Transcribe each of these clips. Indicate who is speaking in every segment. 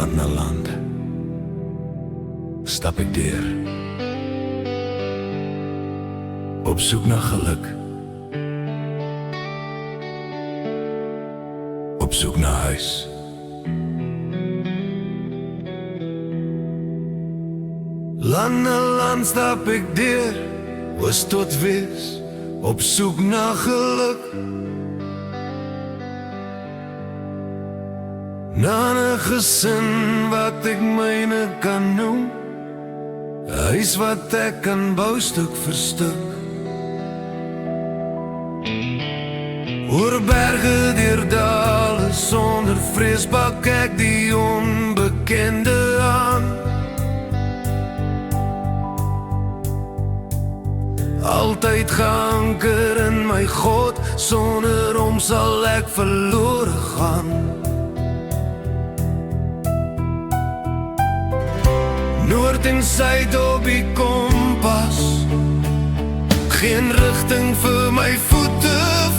Speaker 1: land na land stap ek deur, op soek na geluk, op soek na huis. Land na land stap ek deur, oos tot wes, op soek na geluk, na 'n gesin wat ek myne kan noem, 'n huis wat ek kan bou stuk vir stuk. Oor berge deur dale sonder vrees pak ek die onbekende aan. Altyd geanker in my God, sonder hom sal ek verlore gaan. Noord en suid op die kompas, geen rigting vir my voete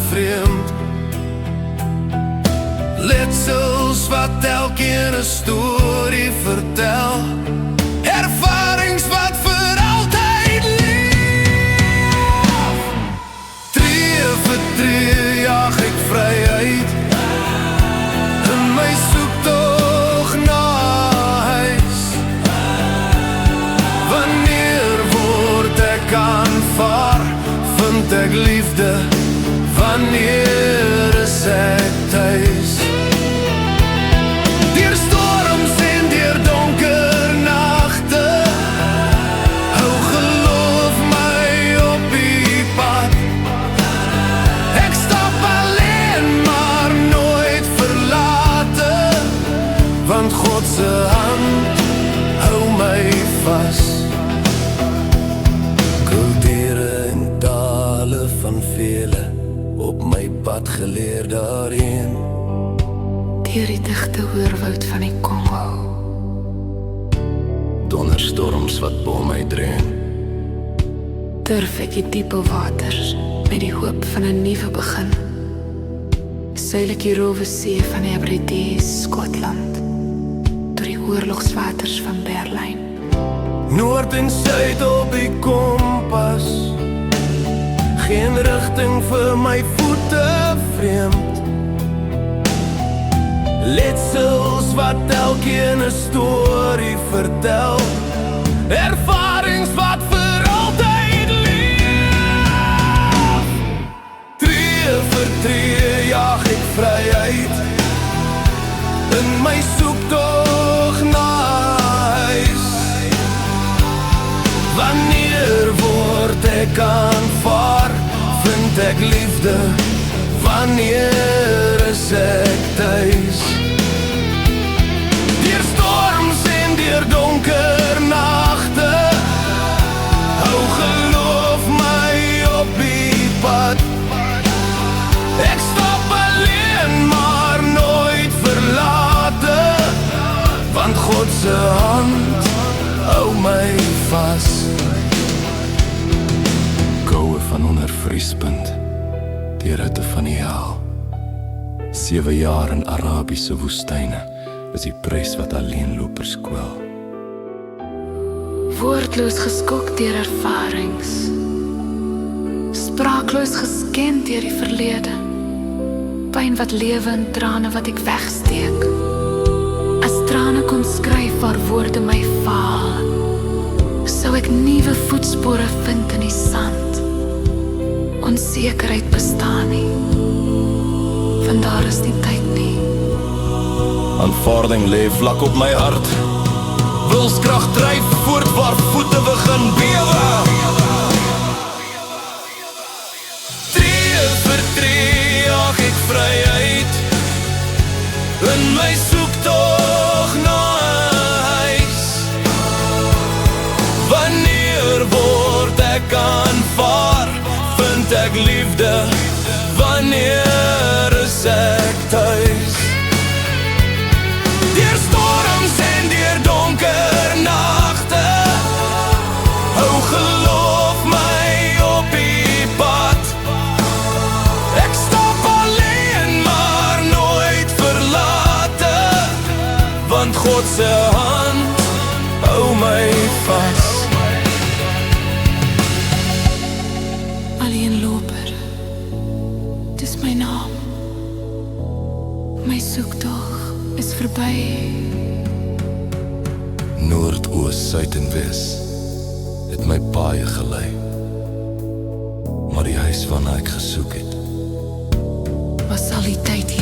Speaker 1: vreemd. Letsels wat elkeen 'n storie vertel, ervarings wat vir altyd leef. Tree vir tree jaag ek vryheid, in my soektog na huis. Wanneer word ek aanvaar, vind ek liefde, wanneer is ek thuis? Deur storms en deur donker nagte, hou geloof my op die pad. Ek stap alleen, maar nooit verlate, want God se hand hou my vas. Kulture en tale van vele op my pad geleer daarheen.
Speaker 2: Deur die digte oerwoud van die Kongo,
Speaker 1: Donderstorms wat bo my dreun.
Speaker 2: durf ek die diepe waters met die hoop van 'n nuwe begin. Seil ek die rowe see van Hebrides, Skotland, deur die oorlogswaters van Berlyn.
Speaker 1: Noord en suid op die kompas, geen rigting vir my voete vreemd. Letsels wat elkeen 'n storie vertel, ervarings wat vir altyd leef. Tree vir tree jaag ek vryheid, in my soektog na huis. Wanneer word ek aanvaar, vind ek liefde, wanneer is ek thuis? Deur storms en deur donker nagte, hou geloof my op die pad. Ek stap alleen, maar nooit verlate, want God se hand hou my vas. Koue van onder vriespunt, deur hitte van die hel. 7 jaar in Arabiese woestyne is die prys wat alleenlopers kwel.
Speaker 2: Woordloos geskok deur ervarings, spraakloos gesken deur die verlede. Pyn wat lewe in trane wat ek wegsteek. As trane kon skryf waar woorde my faal, sou ek nuwe voetspore vind in die sand. Onsekerheid bestaan nie, want daar is nie tyd nie.
Speaker 1: Aanvaarding lê vlak op my hart, wilskrag dryf voort waar voete begin bewe. Tree vir tree jaag ek vryheid, in my soektog na huis. Wanneer word ek aanvaar, vind ek liefde, wanneer is ek thuis? Deur storms en deur donker nagte, hou geloof my op die pad. Ek stap alleen, maar nooit verlate, God se hand hou my vas.
Speaker 2: Alleenloper, dis my naam. My soektog is verby.
Speaker 1: Noord, oos, suid en wes het my paai gelei. Maar die huis waarna ek gesoek het,
Speaker 2: Was al die tyd